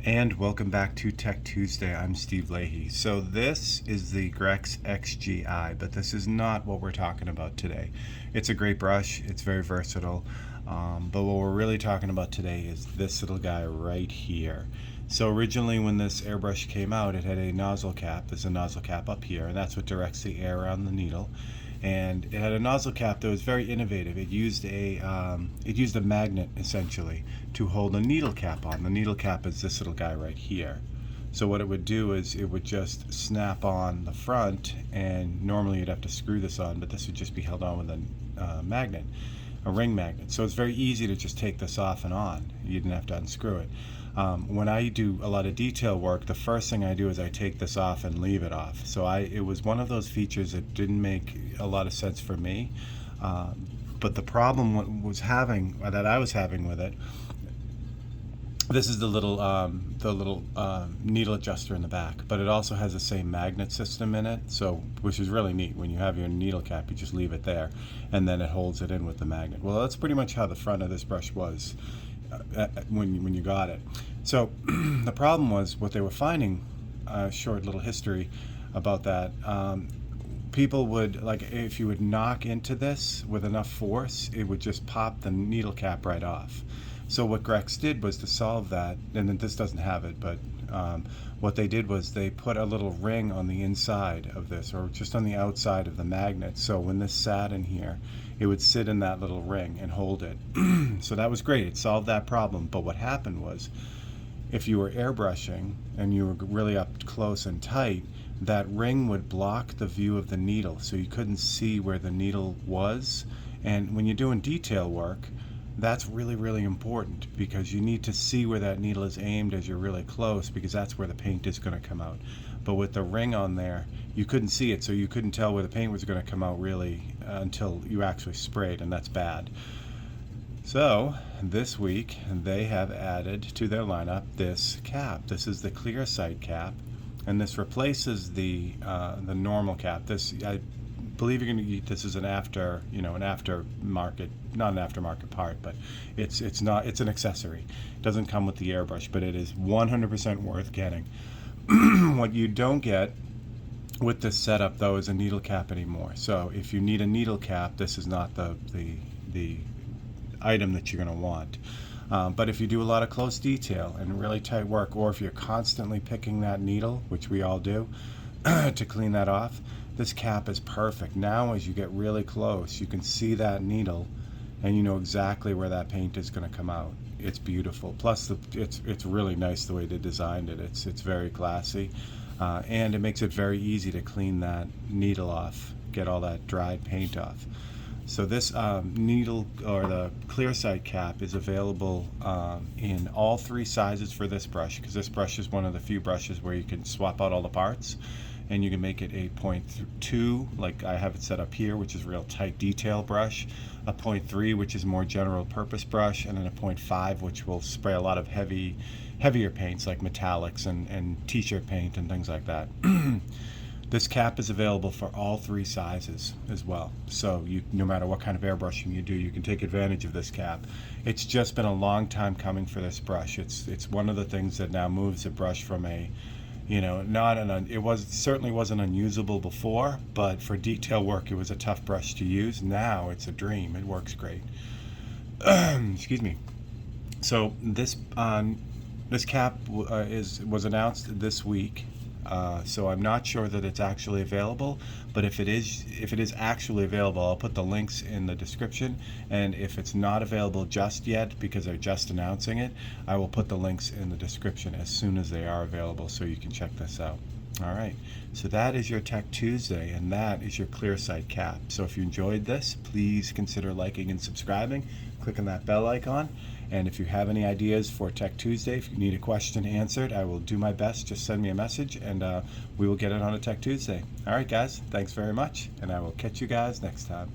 And welcome back to Tech Tuesday. I'm Steve Leahy. So this is the Grex XGI, but this is not what we're talking about today. It's a great brush. It's very versatile. But what we're really talking about today is this little guy right here. So originally when this airbrush came out, it had a nozzle cap. There's a nozzle cap up here, and that's what directs the air around the needle. And it had a nozzle cap that was very innovative. It used a magnet essentially to hold a needle cap on. The needle cap is this little guy right here. So what it would do is it would just snap on the front, and normally you'd have to screw this on, but this would just be held on with a magnet, a ring magnet. So it's very easy to just take this off and on. You didn't have to unscrew it. When I do a lot of detail work, the first thing I do is I take this off and leave it off. So it was one of those features that didn't make a lot of sense for me. But the problem that I was having with it, this is the little needle adjuster in the back, but it also has the same magnet system in it, so which is really neat. When you have your needle cap, you just leave it there, and then it holds it in with the magnet. Well, that's pretty much how the front of this brush was when you got it. So the problem was what they were finding. Short little history about that. People would, like, if you would knock into this with enough force, it would just pop the needle cap right off. So what Grex did was to solve that, and then this doesn't have it, but what they did was they put a little ring on the inside of this, or just on the outside of the magnet. So when this sat in here, it would sit in that little ring and hold it. So that was great. It solved that problem. But what happened was, if you were airbrushing and you were really up close and tight, that ring would block the view of the needle, so you couldn't see where the needle was. And when you're doing detail work, that's really, really important, because you need to see where that needle is aimed as you're really close, because that's where the paint is going to come out. But with the ring on there, you couldn't see it, so you couldn't tell where the paint was going to come out really until you actually sprayed, and that's bad. So this week they have added to their lineup this cap. This is the clear sight cap, and this replaces the normal cap. This, I believe you're going to this is an aftermarket, not an aftermarket part, but it's an accessory. It doesn't come with the airbrush, but it is 100% worth getting. What you don't get with this setup though is a needle cap anymore. So if you need a needle cap, this is not the item that you're going to want. But if you do a lot of close detail and really tight work, or if you're constantly picking that needle, which we all do, to clean that off, this cap is perfect. Now as you get really close, you can see that needle and you know exactly where that paint is going to come out. It's beautiful. Plus it's really nice the way they designed it. It's very classy, and it makes it very easy to clean that needle off, get all that dried paint off. So this needle, or the clear sight cap, is available in all 3 sizes for this brush, because this brush is one of the few brushes where you can swap out all the parts, and you can make it a 0.2, like I have it set up here, which is a real tight detail brush, a 0.3, which is more general purpose brush, and then a 0.5, which will spray a lot of heavier paints like metallics and t-shirt paint and things like that. This cap is available for all 3 sizes as well. So no matter what kind of airbrushing you do, you can take advantage of this cap. It's just been a long time coming for this brush. It's one of the things that now moves the brush from a, certainly wasn't unusable before, but for detail work it was a tough brush to use. Now it's a dream. It works great. Excuse me. So this cap was announced this week. So I'm not sure that it's actually available, but if it is actually available, I'll put the links in the description. And if it's not available just yet, because they're just announcing it, I will put the links in the description as soon as they are available, so you can check this out. All right, so that is your Tech Tuesday, and that is your clear sight cap. So if you enjoyed this, please consider liking and subscribing, clicking that bell icon. And if you have any ideas for Tech Tuesday, if you need a question answered, I will do my best. Just send me a message, and we will get it on a Tech Tuesday. All right, guys, thanks very much, and I will catch you guys next time.